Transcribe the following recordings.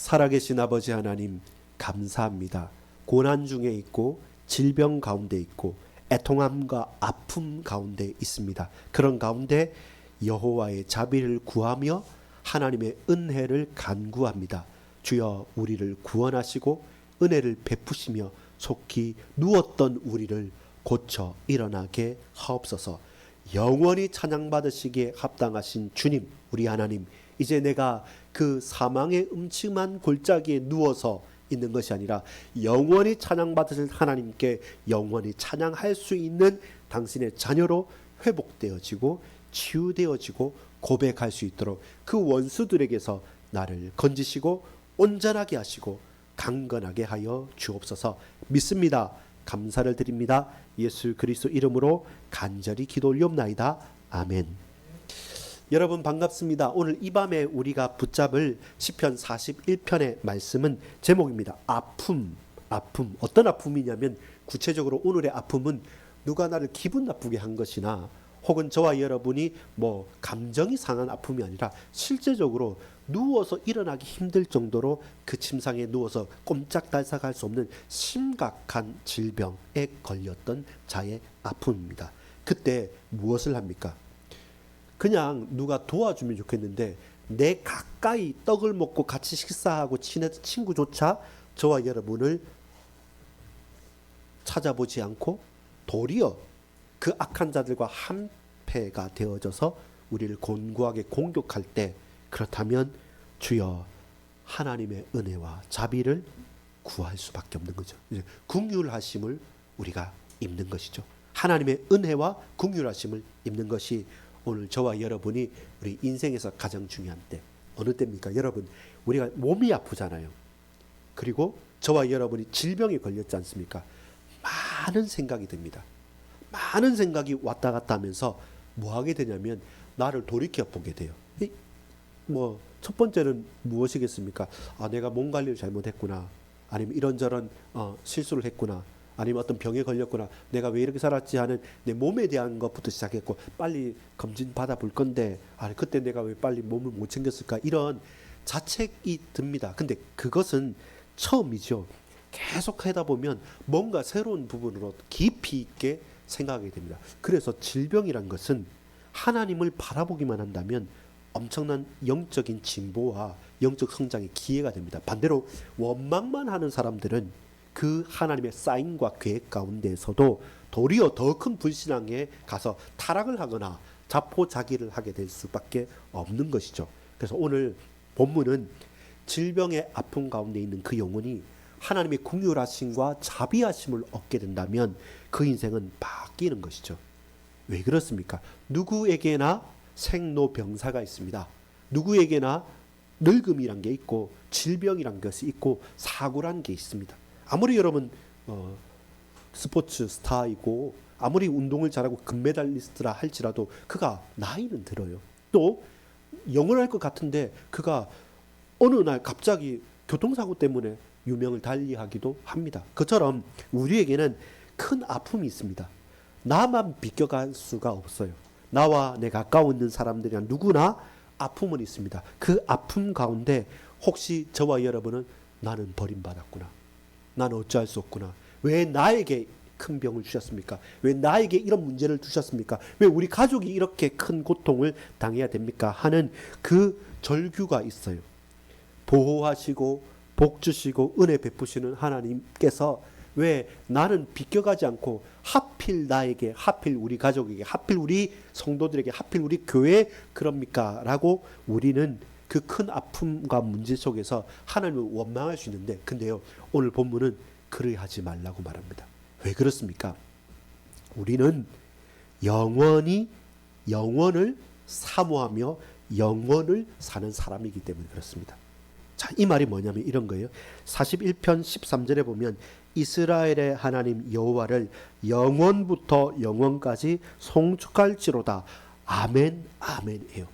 살아계신 아버지 하나님, 감사합니다. 고난 중에 있고 질병 가운데 있고 애통함과 아픔 가운데 있습니다. 그런 가운데 여호와의 자비를 구하며 하나님의 은혜를 간구합니다. 주여, 우리를 구원하시고 은혜를 베푸시며 속히 누웠던 우리를 고쳐 일어나게 하옵소서. 영원히 찬양받으시기에 합당하신 주님, 우리 하나님, 이제 내가 그 사망의 음침한 골짜기에 누워서 있는 것이 아니라 영원히 찬양받으실 하나님께 영원히 찬양할 수 있는 당신의 자녀로 회복되어지고 치유되어지고 고백할 수 있도록 그 원수들에게서 나를 건지시고 온전하게 하시고 강건하게 하여 주옵소서. 믿습니다. 감사를 드립니다. 예수 그리스도 이름으로 간절히 기도 올리옵나이다. 아멘. 여러분 반갑습니다. 오늘 이 밤에 우리가 붙잡을 시편 41편의 말씀은 제목입니다. 아픔. 어떤 아픔이냐면 구체적으로 오늘의 아픔은 누가 나를 기분 나쁘게 한 것이나 혹은 저와 여러분이 감정이 상한 아픔이 아니라 실제적으로 누워서 일어나기 힘들 정도로 그 침상에 누워서 꼼짝달싹할 수 없는 심각한 질병에 걸렸던 자의 아픔입니다. 그때 무엇을 합니까? 그냥 누가 도와주면 좋겠는데 내 가까이 떡을 먹고 같이 식사하고 친했던 친구조차 저와 여러분을 찾아보지 않고 도리어 그 악한 자들과 한패가 되어져서 우리를 곤고하게 공격할 때, 그렇다면 주여 하나님의 은혜와 자비를 구할 수밖에 없는 거죠. 긍휼하심을 우리가 입는 것이죠. 하나님의 은혜와 긍휼하심을 입는 것이 오늘 저와 여러분이 우리 인생에서 가장 중요한 때, 어느 때입니까? 여러분, 우리가 몸이 아프잖아요. 그리고 저와 여러분이 질병에 걸렸지 않습니까? 많은 생각이 듭니다. 많은 생각이 왔다 갔다 하면서 뭐 하게 되냐면 나를 돌이켜 보게 돼요. 첫 번째는 무엇이겠습니까? 내가 몸 관리를 잘못했구나. 아니면 이런저런 실수를 했구나. 아니면 어떤 병에 걸렸구나. 내가 왜 이렇게 살았지 하는 내 몸에 대한 것부터 시작했고, 빨리 검진 받아볼 건데 그때 내가 왜 빨리 몸을 못 챙겼을까, 이런 자책이 듭니다. 근데 그것은 처음이죠. 계속 하다 보면 뭔가 새로운 부분으로 깊이 있게 생각하게 됩니다. 그래서 질병이란 것은 하나님을 바라보기만 한다면 엄청난 영적인 진보와 영적 성장의 기회가 됩니다. 반대로 원망만 하는 사람들은 그 하나님의 사인과 계획 가운데에서도 도리어 더 큰 불신앙에 가서 타락을 하거나 자포자기를 하게 될 수밖에 없는 것이죠. 그래서 오늘 본문은 질병의 아픔 가운데 있는 그 영혼이 하나님의 긍휼하심과 자비하심을 얻게 된다면 그 인생은 바뀌는 것이죠. 왜 그렇습니까? 누구에게나 생로병사가 있습니다. 누구에게나 늙음이란 게 있고 질병이란 것이 있고 사고란 게 있습니다. 아무리 여러분 스포츠 스타이고 아무리 운동을 잘하고 금메달리스트라 할지라도 그가 나이는 들어요. 또 영원할 것 같은데 그가 어느 날 갑자기 교통사고 때문에 유명을 달리하기도 합니다. 그처럼 우리에게는 큰 아픔이 있습니다. 나만 비껴갈 수가 없어요. 나와 내 가까운 있는 사람들이랑 누구나 아픔은 있습니다. 그 아픔 가운데 혹시 저와 여러분은 나는 버림받았구나, 나는 어찌할 수 없구나, 왜 나에게 큰 병을 주셨습니까? 왜 나에게 이런 문제를 주셨습니까? 왜 우리 가족이 이렇게 큰 고통을 당해야 됩니까? 하는 그 절규가 있어요. 보호하시고 복 주시고 은혜 베푸시는 하나님께서 왜 나는 비껴가지 않고 하필 나에게, 하필 우리 가족에게, 하필 우리 성도들에게, 하필 우리 교회에 그럽니까? 라고 우리는 그 큰 아픔과 문제 속에서 하나님을 원망할 수 있는데, 근데요, 오늘 본문은 그러하지 말라고 말합니다. 왜 그렇습니까? 우리는 영원히 영원을 사모하며 영원을 사는 사람이기 때문에 그렇습니다. 자, 이 말이 뭐냐면 이런 거예요. 41편 13절에 보면 이스라엘의 하나님 여호와를 영원부터 영원까지 송축할지로다. 아멘, 아멘이에요.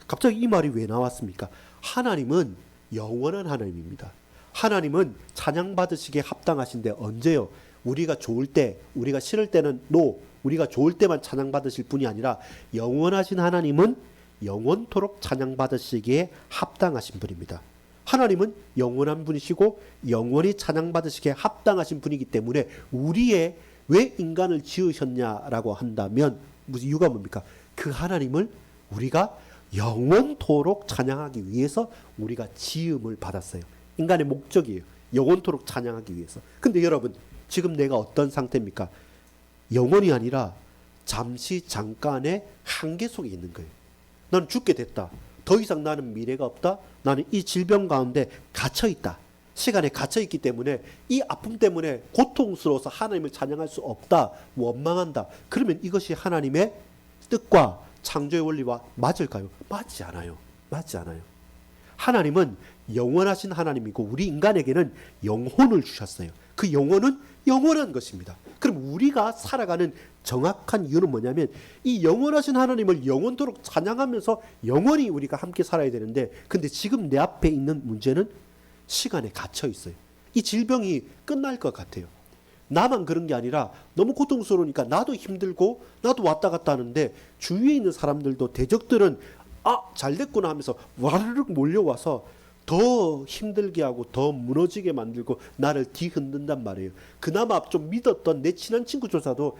갑자기 이 말이 왜 나왔습니까? 하나님은 영원한 하나님입니다. 하나님은 찬양받으시기에 합당하신데 언제요? 우리가 좋을 때, 우리가 싫을 때는 노, 우리가 좋을 때만 찬양받으실 분이 아니라 영원하신 하나님은 영원토록 찬양받으시기에 합당하신 분입니다. 하나님은 영원한 분이시고 영원히 찬양받으시기에 합당하신 분이기 때문에 우리의 왜 인간을 지으셨냐라고 한다면 무슨 이유가 뭡니까? 그 하나님을 우리가 영원토록 찬양하기 위해서 우리가 지음을 받았어요. 인간의 목적이에요. 영원토록 찬양하기 위해서. 근데 여러분 지금 내가 어떤 상태입니까? 영원이 아니라 잠시 잠깐의 한계 속에 있는 거예요. 나는 죽게 됐다. 더 이상 나는 미래가 없다. 나는 이 질병 가운데 갇혀있다. 시간에 갇혀있기 때문에 이 아픔 때문에 고통스러워서 하나님을 찬양할 수 없다. 원망한다. 그러면 이것이 하나님의 뜻과 창조의 원리와 맞을까요? 맞지 않아요. 맞지 않아요. 하나님은 영원하신 하나님이고 우리 인간에게는 영혼을 주셨어요. 그 영혼은 영원한 것입니다. 그럼 우리가 살아가는 정확한 이유는 뭐냐면 이 영원하신 하나님을 영원토록 찬양하면서 영원히 우리가 함께 살아야 되는데 근데 지금 내 앞에 있는 문제는 시간에 갇혀 있어요. 이 질병이 끝날 것 같아요. 나만 그런 게 아니라 너무 고통스러우니까 나도 힘들고 나도 왔다 갔다 하는데 주위에 있는 사람들도 대적들은 잘 됐구나 하면서 와르륵 몰려와서 더 힘들게 하고 더 무너지게 만들고 나를 뒤흔든단 말이에요. 그나마 좀 믿었던 내 친한 친구조차도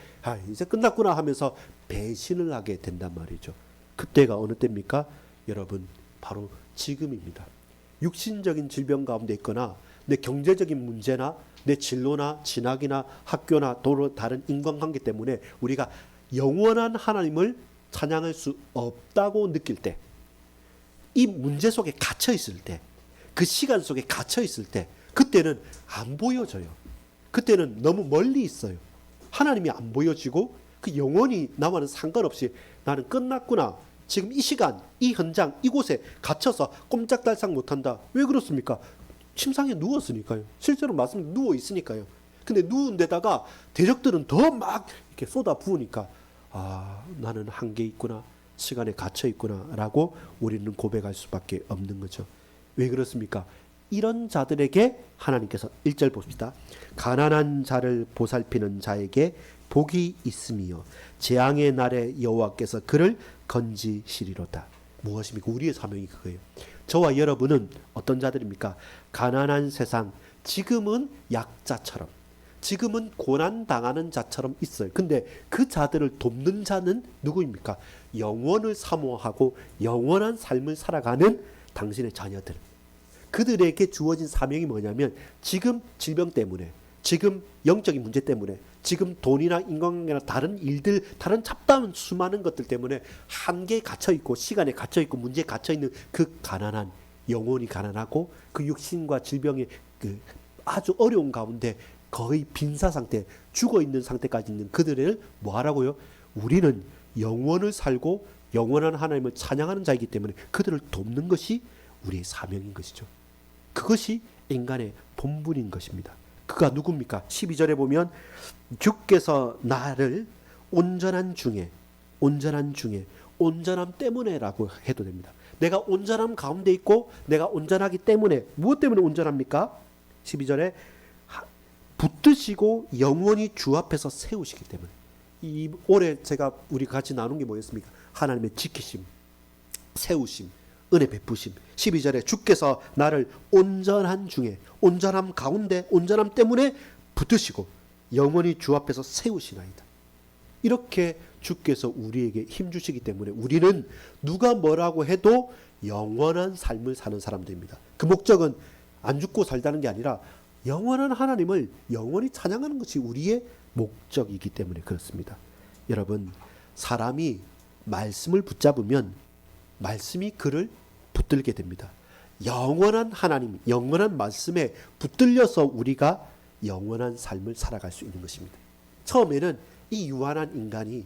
이제 끝났구나 하면서 배신을 하게 된단 말이죠. 그때가 어느 때입니까? 여러분 바로 지금입니다. 육신적인 질병 가운데 있거나 내 경제적인 문제나 내 진로나 진학이나 학교나 또 다른 인간관계 때문에 우리가 영원한 하나님을 찬양할 수 없다고 느낄 때, 이 문제 속에 갇혀 있을 때, 그 시간 속에 갇혀 있을 때, 그때는 안 보여져요. 그때는 너무 멀리 있어요. 하나님이 안 보여지고 그 영원히 나와는 상관없이 나는 끝났구나. 지금 이 시간, 이 현장, 이곳에 갇혀서 꼼짝달싹 못한다. 왜 그렇습니까? 침상에 누웠으니까요. 실제로 말씀 누워 있으니까요. 근데 누운 데다가 대적들은 더 막 이렇게 쏟아 부으니까 나는 한계 있구나. 시간에 갇혀 있구나 라고 우리는 고백할 수밖에 없는 거죠. 왜 그렇습니까? 이런 자들에게 하나님께서 1절 봅시다. 가난한 자를 보살피는 자에게 복이 있으며 재앙의 날에 여호와께서 그를 건지시리로다. 무엇입니까? 우리의 사명이 그거예요. 저와 여러분은 어떤 자들입니까? 가난한 세상, 지금은 약자처럼, 지금은 고난당하는 자처럼 있어요. 근데 그 자들을 돕는 자는 누구입니까? 영원을 사모하고 영원한 삶을 살아가는 당신의 자녀들. 그들에게 주어진 사명이 뭐냐면 지금 질병 때문에, 지금 영적인 문제 때문에, 지금 돈이나 인간관계나 다른 일들, 다른 잡다한 수많은 것들 때문에 한계에 갇혀있고 시간에 갇혀있고 문제에 갇혀있는 그 가난한, 영혼이 가난하고 그 육신과 질병의 그 아주 어려운 가운데 거의 빈사 상태, 죽어있는 상태까지 있는 그들을 뭐 하라고요? 우리는 영원을 살고 영원한 하나님을 찬양하는 자이기 때문에 그들을 돕는 것이 우리의 사명인 것이죠. 그것이 인간의 본분인 것입니다. 그가 누굽니까? 12절에 보면 주께서 나를 온전한 중에, 온전함 때문에 라고 해도 됩니다. 내가 온전함 가운데 있고 내가 온전하기 때문에, 무엇 때문에 온전합니까? 12절에 붙드시고 영원히 주 앞에서 세우시기 때문에. 이 올해 우리 같이 나눈 게 뭐였습니까? 하나님의 지키심, 세우심, 은혜 베푸심. 12절에 주께서 나를 온전한 중에, 온전함 가운데, 온전함 때문에 붙드시고 영원히 주 앞에서 세우시나이다. 이렇게 주께서 우리에게 힘주시기 때문에 우리는 누가 뭐라고 해도 영원한 삶을 사는 사람들입니다. 그 목적은 안 죽고 살다는 게 아니라 영원한 하나님을 영원히 찬양하는 것이 우리의 목적이기 때문에 그렇습니다. 여러분, 사람이 말씀을 붙잡으면 말씀이 그를 붙들게 됩니다. 영원한 하나님, 영원한 말씀에 붙들려서 우리가 영원한 삶을 살아갈 수 있는 것입니다. 처음에는 이 유한한 인간이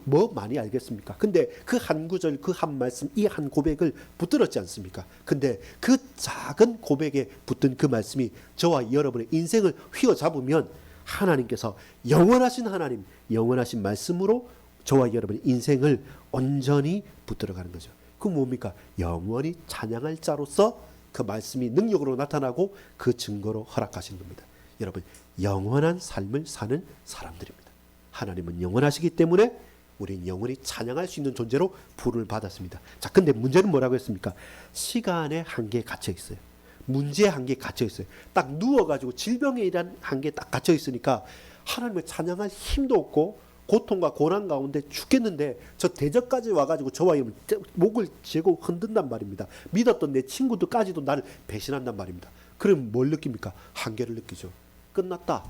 뭐 많이 알겠습니까? 근데 그 한 구절, 그 한 말씀, 이 한 고백을 붙들었지 않습니까? 근데 그 작은 고백에 붙든 그 말씀이 저와 여러분의 인생을 휘어잡으면 하나님께서 영원하신 하나님, 영원하신 말씀으로 저와 여러분의 인생을 온전히 붙들어가는 거죠. 그 뭡니까? 영원히 찬양할 자로서 그 말씀이 능력으로 나타나고 그 증거로 허락하신 겁니다. 여러분, 영원한 삶을 사는 사람들입니다. 하나님은 영원하시기 때문에 우리는 영원히 찬양할 수 있는 존재로 부름을 받았습니다. 자, 근데 문제는 뭐라고 했습니까? 시간의 한계에 갇혀 있어요. 문제의 한계에 갇혀 있어요. 딱 누워가지고 질병에 대한 한계에 딱 갇혀 있으니까 하나님을 찬양할 힘도 없고 고통과 고난 가운데 죽겠는데 저 대적까지 와가지고 저와 목을 쥐고 흔든단 말입니다. 믿었던 내 친구들까지도 나를 배신한단 말입니다. 그럼 뭘 느낍니까? 한계를 느끼죠. 끝났다.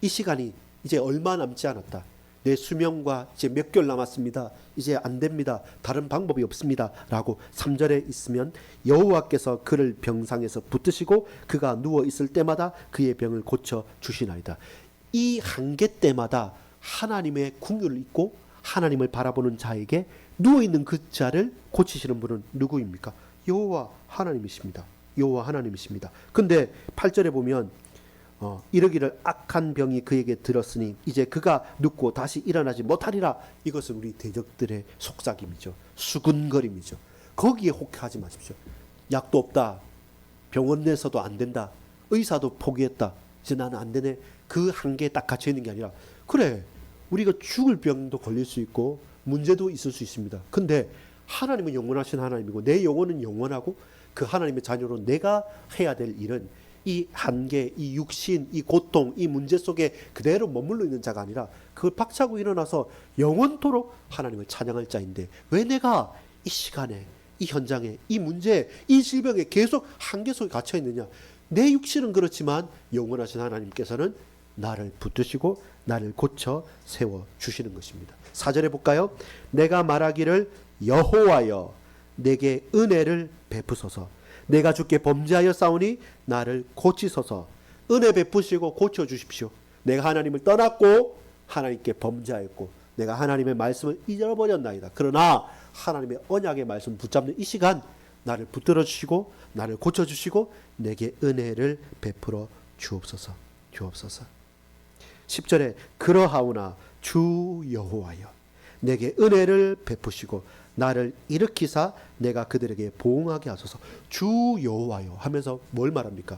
이 시간이 이제 얼마 남지 않았다. 내 수명과 이제 몇 개월 남았습니다. 이제 안 됩니다. 다른 방법이 없습니다. 라고 3절에 있으면 여호와께서 그를 병상에서 붙드시고 그가 누워 있을 때마다 그의 병을 고쳐 주시나이다. 이 한계 때마다 하나님의 긍휼을 잊고 하나님을 바라보는 자에게 누워있는 그 자를 고치시는 분은 누구입니까? 여호와 하나님이십니다. 여호와 하나님이십니다. 근데 8절에 보면 이르기를 악한 병이 그에게 들었으니 이제 그가 눕고 다시 일어나지 못하리라. 이것은 우리 대적들의 속삭임이죠. 수군거림이죠. 거기에 혹해하지 마십시오. 약도 없다. 병원 내서도 안 된다. 의사도 포기했다. 이제 나는 안 되네. 그 한계에 딱 갇혀 있는 게 아니라 그래 우리가 죽을 병도 걸릴 수 있고 문제도 있을 수 있습니다. 근데 하나님은 영원하신 하나님이고 내 영혼은 영원하고 그 하나님의 자녀로 내가 해야 될 일은 이 한계, 이 육신, 이 고통, 이 문제 속에 그대로 머물러 있는 자가 아니라 그걸 박차고 일어나서 영원토록 하나님을 찬양할 자인데 왜 내가 이 시간에 이 현장에 이 문제, 이 질병에 계속 한계 속에 갇혀 있느냐. 내 육신은 그렇지만 영원하신 하나님께서는 나를 붙드시고 나를 고쳐 세워 주시는 것입니다. 4절에 볼까요? 내가 말하기를 여호와여 내게 은혜를 베푸소서. 내가 주께 범죄하여 싸우니 나를 고치소서. 은혜 베푸시고 고쳐 주십시오. 내가 하나님을 떠났고 하나님께 범죄하였고 내가 하나님의 말씀을 잊어버렸나이다. 그러나 하나님의 언약의 말씀 붙잡는 이 시간 나를 붙들어 주시고 나를 고쳐 주시고 내게 은혜를 베풀어 주옵소서. 주옵소서. 10절에 그러하오나 주 여호와여 내게 은혜를 베푸시고 나를 일으키사 내가 그들에게 보응하게 하소서. 주 여호와여 하면서 뭘 말합니까?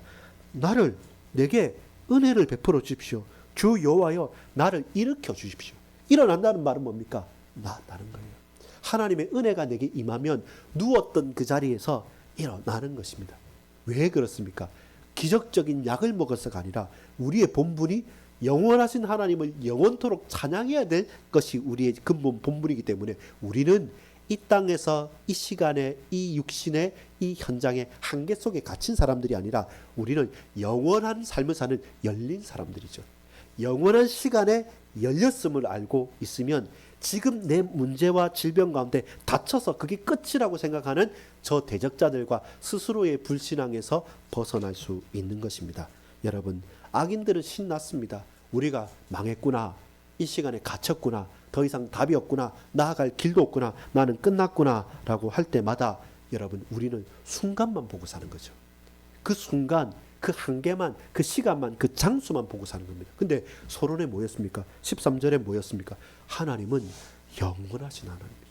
나를 내게 은혜를 베풀어 주십시오. 주 여호와여 나를 일으켜 주십시오. 일어난다는 말은 뭡니까? 나는 거예요. 하나님의 은혜가 내게 임하면 누웠던 그 자리에서 일어나는 것입니다. 왜 그렇습니까? 기적적인 약을 먹어서가 아니라 우리의 본분이 영원하신 하나님을 영원토록 찬양해야 될 것이 우리의 근본 본분이기 때문에 우리는 이 땅에서 이 시간에 이 육신의 이 현장의 한계 속에 갇힌 사람들이 아니라 우리는 영원한 삶을 사는 열린 사람들이죠. 영원한 시간에 열렸음을 알고 있으면 지금 내 문제와 질병 가운데 닫혀서 그게 끝이라고 생각하는 저 대적자들과 스스로의 불신앙에서 벗어날 수 있는 것입니다. 여러분, 악인들은 신났습니다. 우리가 망했구나. 이 시간에 갇혔구나. 더 이상 답이 없구나. 나아갈 길도 없구나. 나는 끝났구나. 라고 할 때마다 여러분, 우리는 순간만 보고 사는 거죠. 그 순간, 그 한계만, 그 시간만, 그 장수만 보고 사는 겁니다. 근데 서론에 뭐였습니까? 13절에 뭐였습니까? 하나님은 영원하신 하나님입니다.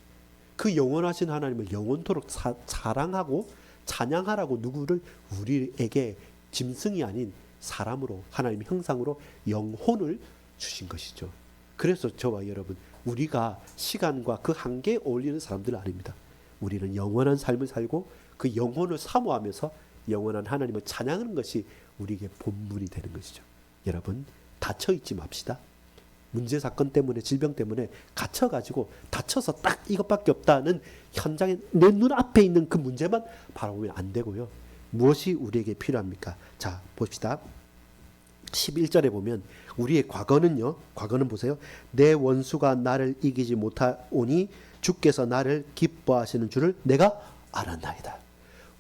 그 영원하신 하나님을 영원토록 사랑하고 찬양하라고 누구를 우리에게 짐승이 아닌 사람으로 하나님의 형상으로 영혼을 주신 것이죠. 그래서 저와 여러분 우리가 시간과 그 한계에 어울리는 사람들은 아닙니다. 우리는 영원한 삶을 살고 그 영혼을 사모하면서 영원한 하나님을 찬양하는 것이 우리에게 본분이 되는 것이죠. 여러분 닫혀있지 맙시다. 문제 사건 때문에 질병 때문에 갇혀가지고 닫혀서 딱 이것밖에 없다는 현장에 내 눈앞에 있는 그 문제만 바라보면 안 되고요. 무엇이 우리에게 필요합니까? 자 봅시다. 11절에 보면 우리의 과거는요. 과거는 보세요. 내 원수가 나를 이기지 못하오니 주께서 나를 기뻐하시는 줄을 내가 알았나이다.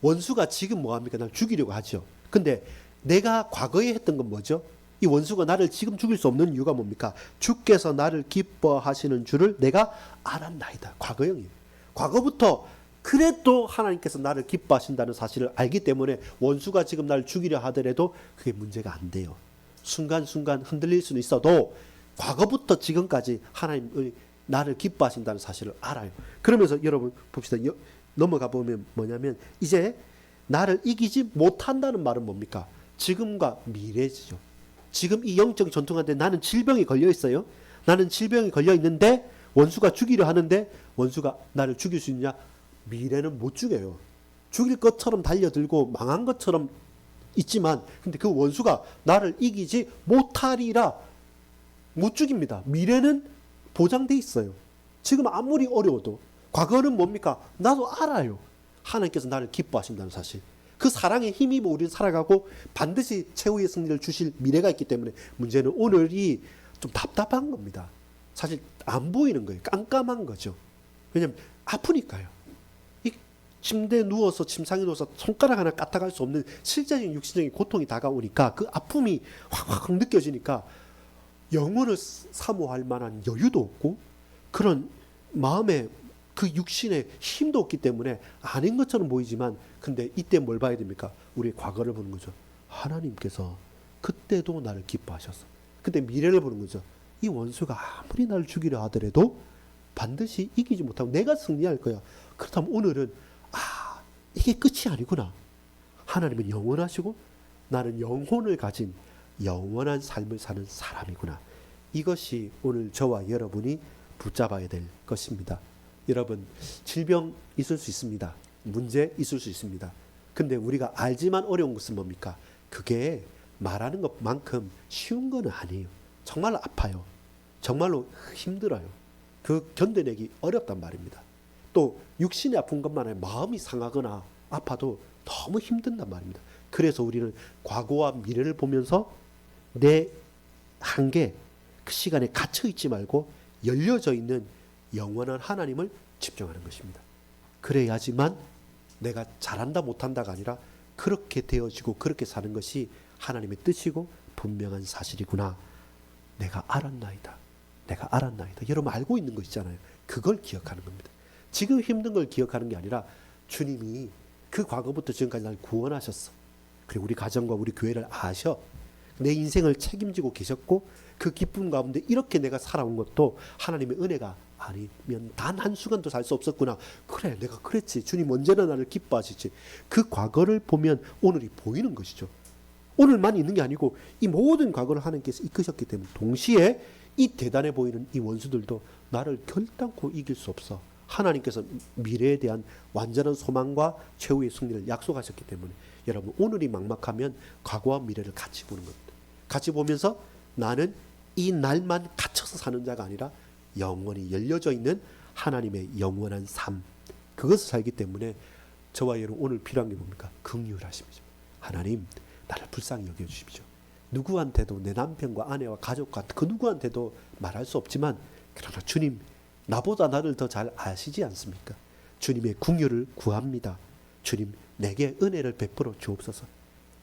원수가 지금 뭐합니까? 나를 죽이려고 하죠. 근데 내가 과거에 했던 건 뭐죠? 이 원수가 나를 지금 죽일 수 없는 이유가 뭡니까? 주께서 나를 기뻐하시는 줄을 내가 알았나이다. 과거형이에요. 과거부터 그래도 하나님께서 나를 기뻐하신다는 사실을 알기 때문에 원수가 지금 나를 죽이려 하더라도 그게 문제가 안 돼요. 순간순간 흔들릴 수는 있어도 과거부터 지금까지 하나님이 나를 기뻐하신다는 사실을 알아요. 그러면서 여러분 봅시다. 넘어가 보면 뭐냐면 이제 나를 이기지 못한다는 말은 뭡니까? 지금과 미래죠. 지금 이 영적 전투하는데 나는 질병이 걸려 있어요. 나는 질병이 걸려 있는데 원수가 죽이려 하는데 원수가 나를 죽일 수 있냐? 미래는 못 죽여요. 죽일 것처럼 달려들고 망한 것처럼 있지만 근데 그 원수가 나를 이기지 못하리라. 못 죽입니다. 미래는 보장돼 있어요. 지금 아무리 어려워도. 과거는 뭡니까? 나도 알아요. 하나님께서 나를 기뻐하신다는 사실. 그 사랑에 힘입어 우리는 살아가고 반드시 최후의 승리를 주실 미래가 있기 때문에 문제는 오늘이 좀 답답한 겁니다. 사실 안 보이는 거예요. 깜깜한 거죠. 왜냐하면 아프니까요. 이 침대에 누워서 침상에 누워서 손가락 하나 까딱할 수 없는 실제적인 육신적인 고통이 다가오니까 그 아픔이 확확 느껴지니까 영혼을 사모할 만한 여유도 없고 그런 마음에 그 육신에 힘도 없기 때문에 아닌 것처럼 보이지만 근데 이때 뭘 봐야 됩니까? 우리의 과거를 보는 거죠. 하나님께서 그때도 나를 기뻐하셨어. 근데 미래를 보는 거죠. 이 원수가 아무리 나를 죽이려 하더라도 반드시 이기지 못하고 내가 승리할 거야. 그렇다면 오늘은 이게 끝이 아니구나. 하나님은 영원하시고 나는 영혼을 가진 영원한 삶을 사는 사람이구나. 이것이 오늘 저와 여러분이 붙잡아야 될 것입니다. 여러분, 질병 있을 수 있습니다. 문제 있을 수 있습니다. 근데 우리가 알지만 어려운 것은 뭡니까? 그게 말하는 것만큼 쉬운 건 아니에요. 정말로 아파요. 정말로 힘들어요. 그 견뎌내기 어렵단 말입니다. 또 육신이 아픈 것만 아니라 마음이 상하거나 아파도 너무 힘든단 말입니다. 그래서 우리는 과거와 미래를 보면서 내 한계, 그 시간에 갇혀 있지 말고 열려져 있는 영원한 하나님을 집중하는 것입니다. 그래야지만 내가 잘한다 못한다가 아니라 그렇게 되어지고 그렇게 사는 것이 하나님의 뜻이고 분명한 사실이구나. 내가 알았나이다. 내가 알았나이다. 여러분 알고 있는 거 있잖아요. 그걸 기억하는 겁니다. 지금 힘든 걸 기억하는 게 아니라 주님이 그 과거부터 지금까지 날 구원하셨어. 그리고 우리 가정과 우리 교회를 아셔. 내 인생을 책임지고 계셨고 그 기쁨 가운데 이렇게 내가 살아온 것도 하나님의 은혜가 아니면 단 한순간도 살 수 없었구나. 그래, 내가 그랬지. 주님 언제나 나를 기뻐하시지. 그 과거를 보면 오늘이 보이는 것이죠. 오늘만 있는 게 아니고 이 모든 과거를 하나님께서 이끄셨기 때문에 동시에 이 대단해 보이는 이 원수들도 나를 결단코 이길 수 없어. 하나님께서 미래에 대한 완전한 소망과 최후의 승리를 약속하셨기 때문에 여러분 오늘이 막막하면 과거와 미래를 같이 보는 겁니다. 같이 보면서 나는 이 날만 갇혀서 사는 자가 아니라 영원히 열려져 있는 하나님의 영원한 삶, 그것을 살기 때문에 저와 여러분 오늘 필요한 게 뭡니까? 긍휼하심이죠. 하나님 나를 불쌍히 여겨주십시오. 누구한테도 내 남편과 아내와 가족과 그 누구한테도 말할 수 없지만 그러나 주님 나보다 나를 더 잘 아시지 않습니까? 주님의 긍휼을 구합니다. 주님 내게 은혜를 베풀어 주옵소서.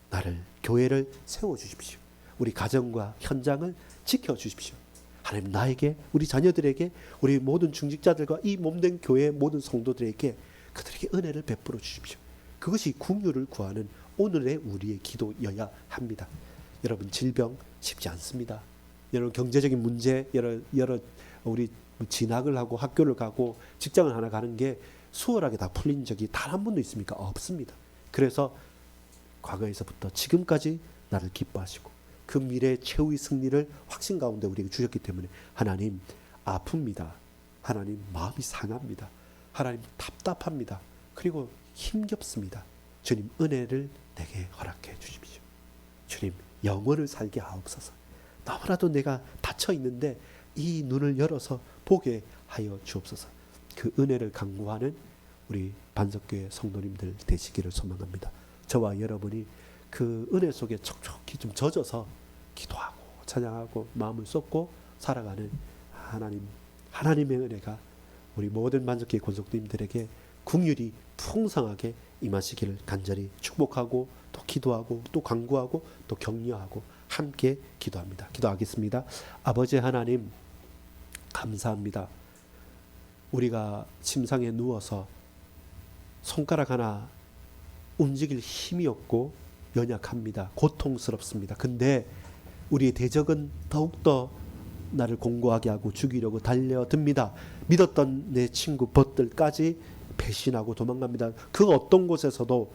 나를 교회를 세워주십시오. 우리 가정과 현장을 지켜주십시오. 하나님 나에게 우리 자녀들에게 우리 모든 중직자들과 이 몸된 교회의 모든 성도들에게 그들에게 은혜를 베풀어 주십시오. 그것이 긍휼을 구하는 오늘의 우리의 기도여야 합니다. 여러분 질병 쉽지 않습니다. 여러분 경제적인 문제 여러 우리 진학을 하고 학교를 가고 직장을 하나 가는 게 수월하게 다 풀린 적이 단 한 번도 있습니까? 없습니다. 그래서 과거에서부터 지금까지 나를 기뻐하시고 그 미래의 최후의 승리를 확신 가운데 우리에게 주셨기 때문에 하나님 아픕니다. 하나님 마음이 상합니다. 하나님 답답합니다. 그리고 힘겹습니다. 주님 은혜를 내게 허락해 주십시오. 주님 영혼을 살게 하옵소서. 너무나도 내가 닫혀 있는데 이 눈을 열어서 보게 하여 주옵소서. 그 은혜를 간구하는 우리 반석교회 성도님들 되시기를 소망합니다. 저와 여러분이 그 은혜 속에 촉촉히 좀 젖어서 기도하고 찬양하고 마음을 쏟고 살아가는 하나님의 은혜가 우리 모든 반석교회 권속님들에게 긍휼이 풍성하게 임하시기를 간절히 축복하고 또 기도하고 또 간구하고 또 격려하고 함께 기도합니다. 기도하겠습니다. 아버지 하나님 감사합니다. 우리가 침상에 누워서 손가락 하나 움직일 힘이 없고 연약합니다. 고통스럽습니다. 근데 우리의 대적은 더욱더 나를 공고하게 하고 죽이려고 달려듭니다. 믿었던 내 친구 벗들까지 배신하고 도망갑니다. 그 어떤 곳에서도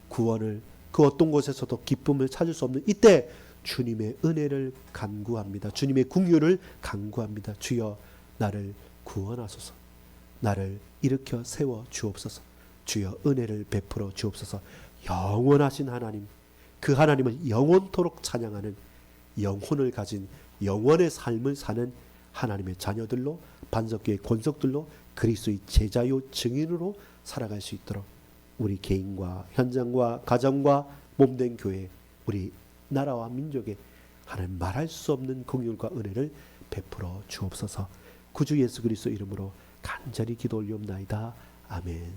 구원을, 그 어떤 곳에서도 기쁨을 찾을 수 없는 이때 주님의 은혜를 간구합니다. 주님의 긍휼을 간구합니다. 주여 나를 구원하소서. 나를 일으켜 세워 주옵소서. 주여 은혜를 베풀어 주옵소서. 영원하신 하나님, 그 하나님을 영원토록 찬양하는 영혼을 가진 영원의 삶을 사는 하나님의 자녀들로, 반석교의 권속들로, 그리스도의 제자요 증인으로 살아갈 수 있도록 우리 개인과 현장과 가정과 몸된 교회, 우리 나라와 민족에 하나님 말할 수 없는 긍휼과 은혜를 베풀어 주옵소서. 구주 예수 그리스도 이름으로 간절히 기도 올리옵나이다. 아멘.